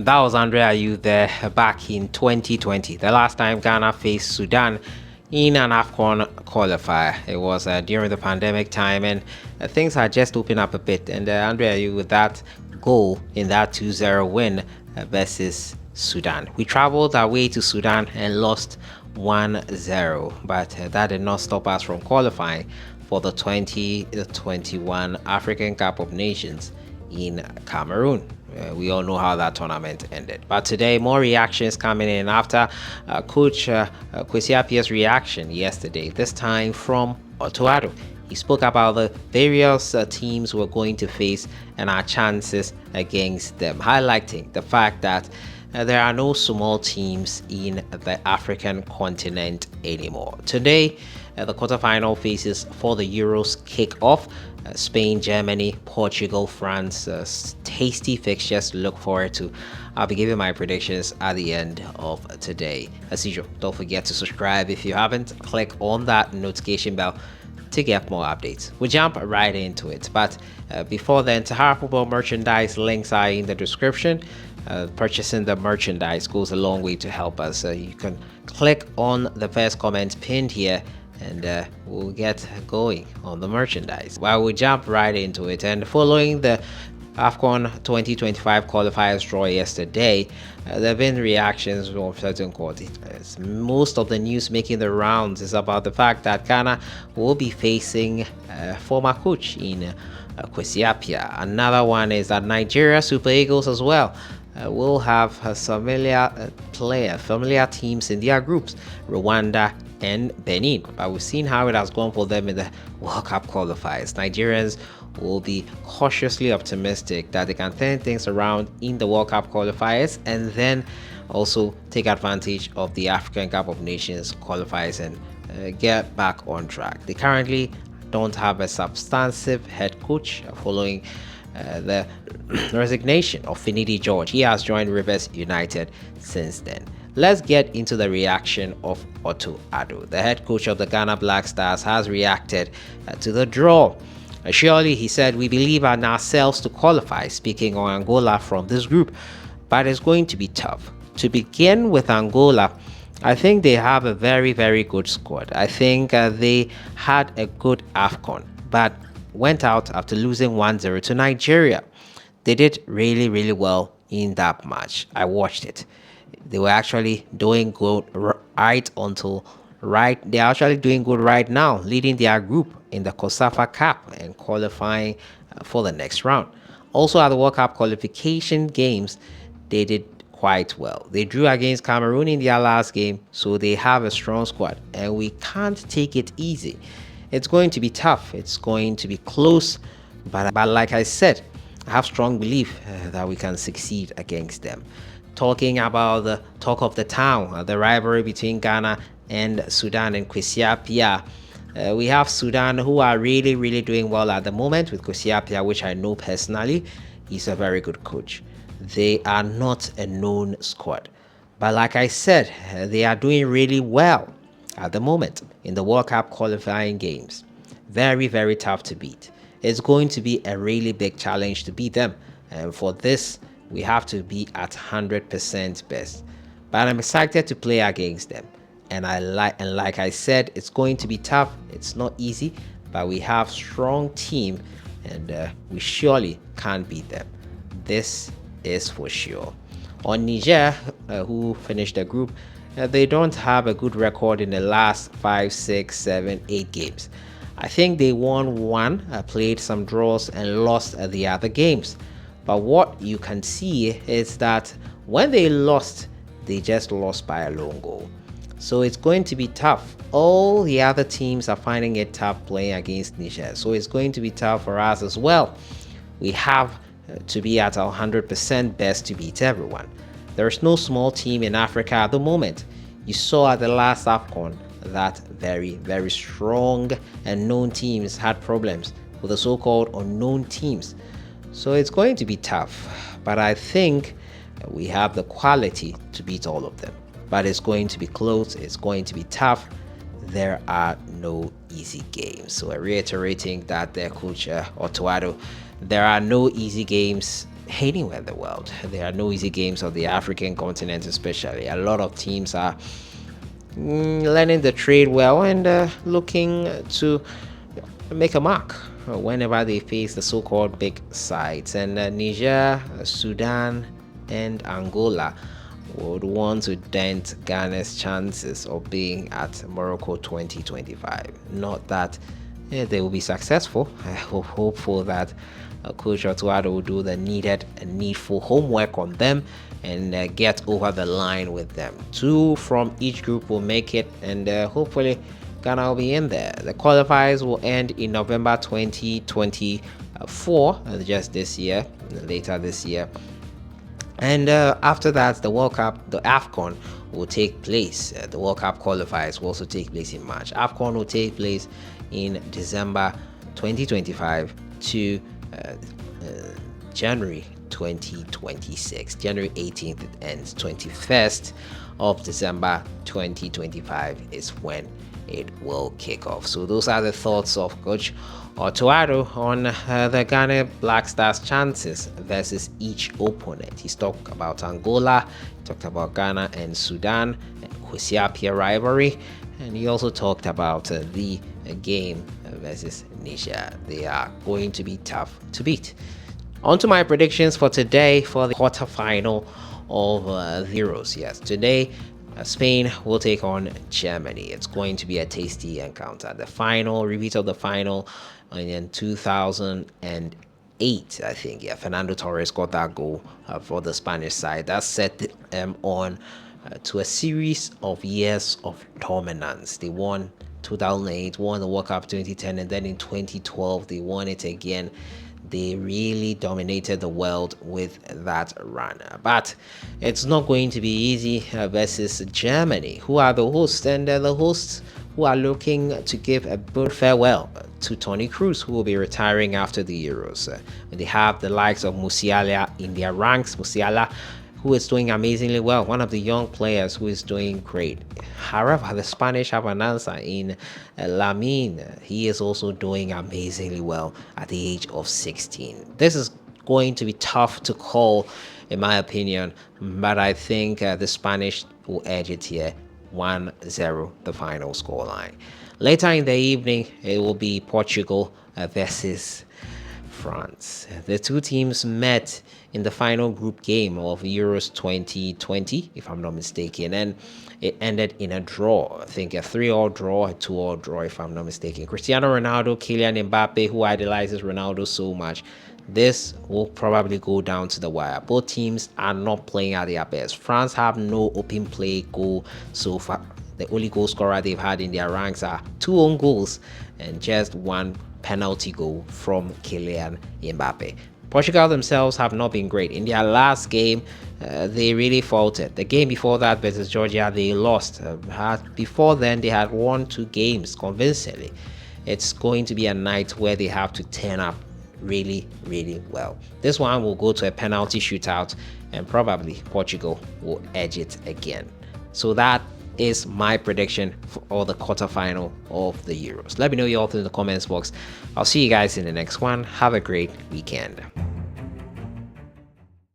That was Andre Ayew there back in 2020, the last time Ghana faced Sudan in an Afcon qualifier. It was during the pandemic time, and things had just opened up a bit. And Andre Ayew with that goal in that 2-0 win versus Sudan. We traveled our way to Sudan and lost 1-0, but that did not stop us from qualifying for the 2021 African Cup of Nations in Cameroon. We all know how that tournament ended. But today, more reactions coming in after Coach Kwesi Appiah's reaction yesterday, this time from Otto Addo. He spoke about the various teams we're going to face and our chances against them, highlighting the fact that there are no small teams in the African continent anymore. Today, the quarterfinal phases for the Euros kick off. Spain, Germany, Portugal, France. Tasty fixtures to look forward to. I'll be giving my predictions at the end of today. As usual, don't forget to subscribe if you haven't. Click on that notification bell to get more updates. We'll jump right into it. But before then, Tahara Football merchandise links are in the description. Purchasing the merchandise goes a long way to help us. You can click on the first comment pinned here and we'll get going on the merchandise. Well, we jump right into it. And following the Afcon 2025 qualifiers draw yesterday, there have been reactions of certain quarters. Most of the news making the rounds is about the fact that Ghana will be facing former coach in Kwesi Appiah. Another one is that Nigeria Super Eagles as well will have familiar teams in their groups, Rwanda and Benin. But we've seen how it has gone for them in the World Cup qualifiers. Nigerians will be cautiously optimistic that they can turn things around in the World Cup qualifiers and then also take advantage of the African Cup of Nations qualifiers and get back on track. They currently don't have a substantive head coach following the resignation of Finidi George. He has joined Rivers United since then. Let's get into the reaction of Otto Addo. The head coach of the Ghana Black Stars has reacted to the draw. Surely, he said, we believe in ourselves to qualify, speaking on Angola from this group, but it's going to be tough. To begin with Angola, I think they have a very, very good squad. I think they had a good Afcon, but went out after losing 1-0 to Nigeria. They did really, really well in that match. I watched it. They were actually doing good right until they're actually doing good right now, leading their group in the COSAFA Cup and qualifying for the next round. Also at the World Cup qualification games, they did quite well. They drew against Cameroon in their last game, so they have a strong squad and we can't take it easy. It's going to be tough. It's going to be close, but like I said, I have strong belief that we can succeed against them. Talking about the talk of the town, the rivalry between Ghana and Sudan and Kwesi Appiah. We have Sudan who are really, really doing well at the moment with Kwesi Appiah, which I know personally. He's a very good coach. They are not a known squad, but like I said, they are doing really well at the moment in the World Cup qualifying games. Very, very tough to beat. It's going to be a really big challenge to beat them, and for this we have to be at 100% best. But I'm excited to play against them, and like I said, it's going to be tough. It's not easy, but we have strong team and we surely can beat them. This is for sure. On Niger, who finished the group, they don't have a good record in the last 5, 6, 7, 8 games. I think they won one, played some draws and lost the other games. But what you can see is that when they lost, they just lost by a lone goal. So it's going to be tough. All the other teams are finding it tough playing against Niger. So it's going to be tough for us as well. We have to be at 100% best to beat everyone. There is no small team in Africa at the moment. You saw at the last Afcon that very, very strong and known teams had problems with the so-called unknown teams. So it's going to be tough, but I think we have the quality to beat all of them. But it's going to be close, it's going to be tough. There are no easy games. So reiterating that their coach Otto Addo, there are no easy games anywhere in the world. There are no easy games on the African continent, especially. A lot of teams are learning the trade well and looking to make a mark whenever they face the so-called big sides. And Niger, Sudan, and Angola would want to dent Ghana's chances of being at Morocco 2025. Not that they will be successful. I hope hopeful that Coach Otto Addo will do the needed and needful homework on them and get over the line with them. 2 from each group will make it, and hopefully Ghana will be in there. The qualifiers will end in November 2024, just this year, later this year. And after that, the World Cup, the Afcon, will take place. The World Cup qualifiers will also take place in March. Afcon will take place in December 2025 to January 2026. January 18th it ends. 21st of December 2025 is when it will kick off. So those are the thoughts of Coach Otto Addo on the Ghana Black Stars' chances versus each opponent. He's talked about Angola, he talked about Ghana and Sudan, and Kwesi rivalry, and he also talked about the game versus Niger. They are going to be tough to beat. On to my predictions for today for the quarterfinal of the Euros. Yes, today Spain will take on Germany. It's going to be a tasty encounter. The final, repeat of the final in 2008, I think. Yeah, Fernando Torres got that goal for the Spanish side. That set them on to a series of years of dominance. They won 2008, won the World Cup 2010, and then in 2012 they won it again. They really dominated the world with that run. But it's not going to be easy versus Germany, who are the hosts, and the hosts who are looking to give a good farewell to Toni Kroos, who will be retiring after the Euros. They have the likes of Musiala in their ranks. Musiala, who is doing amazingly well, one of the young players who is doing great. However, the Spanish have an answer in Lamine. He is also doing amazingly well at the age of 16. This is going to be tough to call, in my opinion, but I think the Spanish will edge it here, 1-0 the final scoreline. Later in the evening, it will be Portugal versus France. The two teams met in the final group game of Euros 2020, if I'm not mistaken, and it ended in a draw. I think a 3-all draw, a 2-all draw, if I'm not mistaken. Cristiano Ronaldo, Kylian Mbappe, who idolizes Ronaldo so much, this will probably go down to the wire. Both teams are not playing at their best. France have no open play goal so far. The only goal scorer they've had in their ranks are 2 own goals and just 1 penalty goal from Kylian Mbappe. Portugal themselves have not been great. In their last game, they really faltered. The game before that versus Georgia, they lost. Before then, they had won 2 games convincingly. It's going to be a night where they have to turn up really, really well. This one will go to a penalty shootout, and probably Portugal will edge it again. So that is my prediction for the quarterfinal of the Euros. Let me know your thoughts in the comments box. I'll see you guys in the next one. Have a great weekend.